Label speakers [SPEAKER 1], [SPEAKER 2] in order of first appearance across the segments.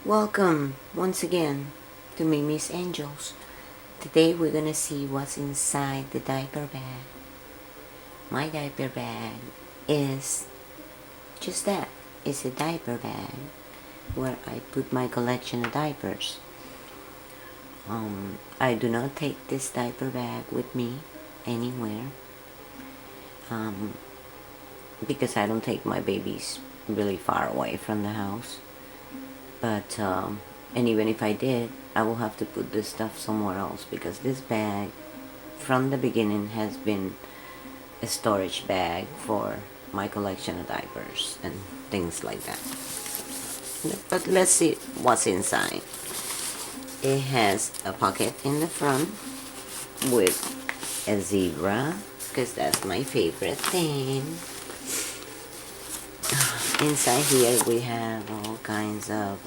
[SPEAKER 1] Welcome once again to Mimi's Angels. Today we're gonna see what's inside the diaper bag. My diaper bag is just that. It's a diaper bag where I put my collection of diapers. I do not take this diaper bag with me anywhere because I don't take my babies really far away from the house. But and even if I did, I will have to put this stuff somewhere else because this bag from the beginning has been a storage bag for my collection of diapers and things like that. But let's see what's inside. It has a pocket in the front with a zebra because that's my favorite thing. Inside here we have all kinds of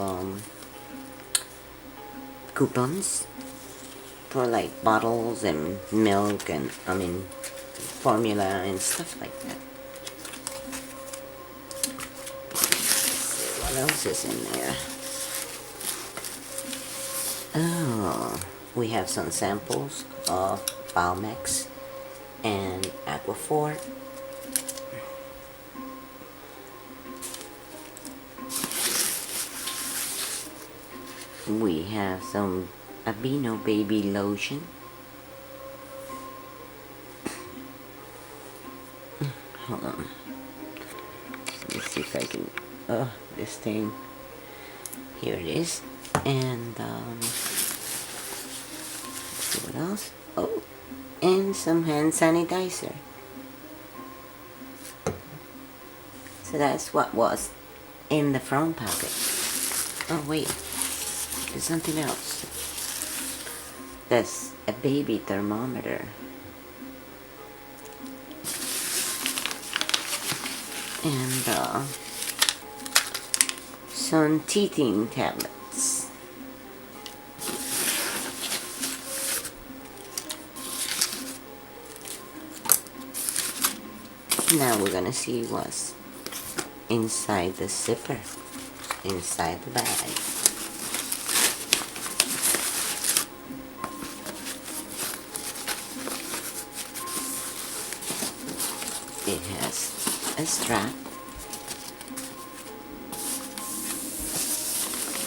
[SPEAKER 1] coupons for like bottles and milk and formula and stuff like that. Let's see what else is in there. Oh, we have some samples of Balmex and Aquaphor. We have some Abino baby lotion. Hold on. Let me see if I can. Oh, this thing. Here it is. And let's see what else. Oh, and some hand sanitizer. So that's what was in the front pocket. Oh wait. There's something else. That's a baby thermometer. And some teething tablets. Now we're gonna see what's inside the zipper, inside the bag. It has a strap.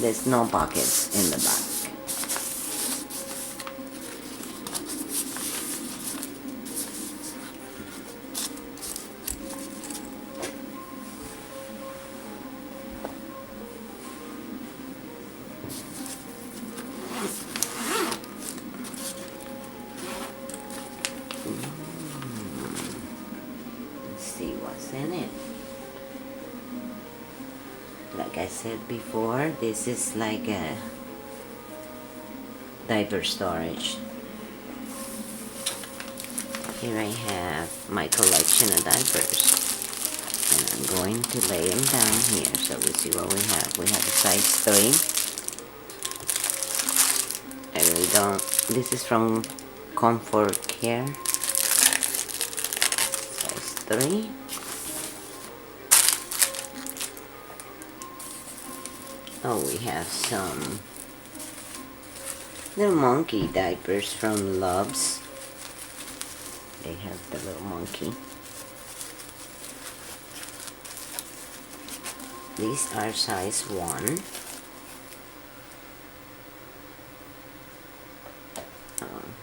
[SPEAKER 1] There's no pockets in the back. See what's in it. Like I said before, this is like a diaper storage. Here I have my collection of diapers, and I'm going to lay them down here so we see what we have. We have a size 3. I really don't. This is from Comfort Care. 3. Oh, we have some little monkey diapers from Loves. They have the little monkey. These are size 1.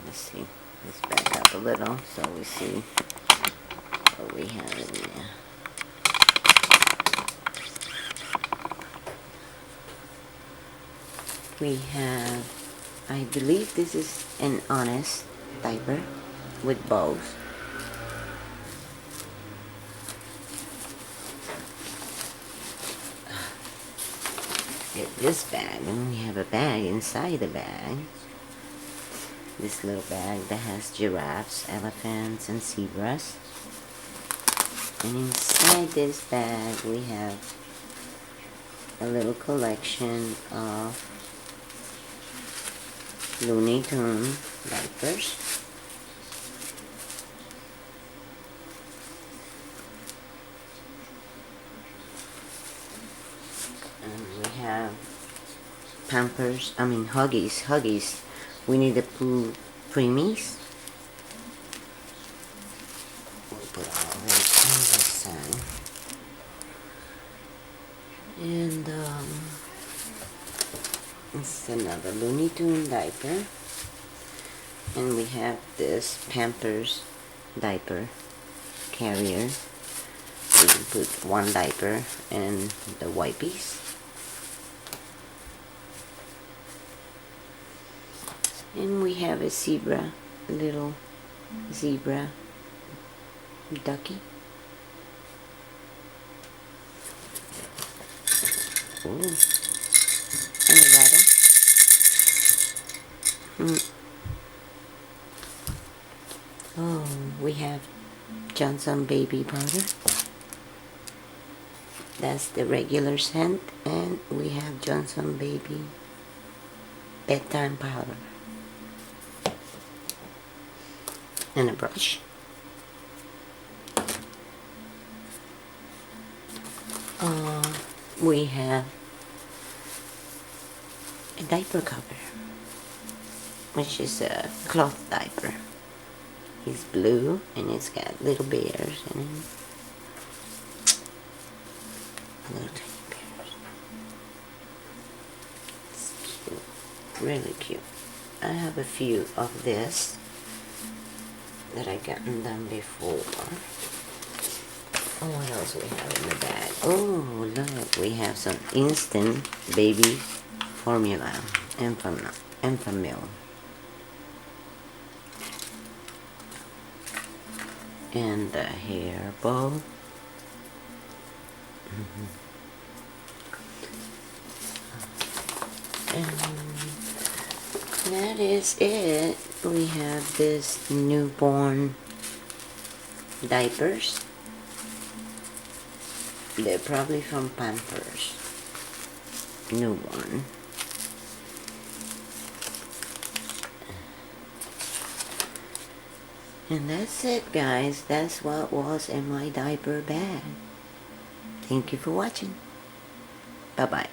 [SPEAKER 1] Let's see. Let's back up a little so we see what we have in there. We have, I believe this is an Honest diaper with bows. Get this bag, and we have a bag inside the bag. This little bag that has giraffes, elephants, and zebras. And inside this bag we have a little collection of Looney Tunes diapers. And we have Pampers, Huggies. We need to put preemies. We'll put all of it on this side. And it's another Looney Tune diaper. And we have this Pampers diaper carrier. We can put one diaper and the wipes. And we have a little zebra ducky. Ooh. And a rabbit. Oh, we have Johnson baby powder. That's the regular scent, and we have Johnson baby bedtime powder. And a brush. We have a diaper cover, which is a cloth diaper. It's blue and it's got little bears in it. Little tiny bears. It's cute. Really cute. I have a few of this that I gotten them before. Oh, what else we have in the bag? Oh, look, we have some instant baby formula, Enfamil. And the hair bow. And that is it. We have this newborn diapers. They're probably from Pampers. Newborn. And that's it, guys. That's what was in my diaper bag. Thank you for watching. Bye-bye.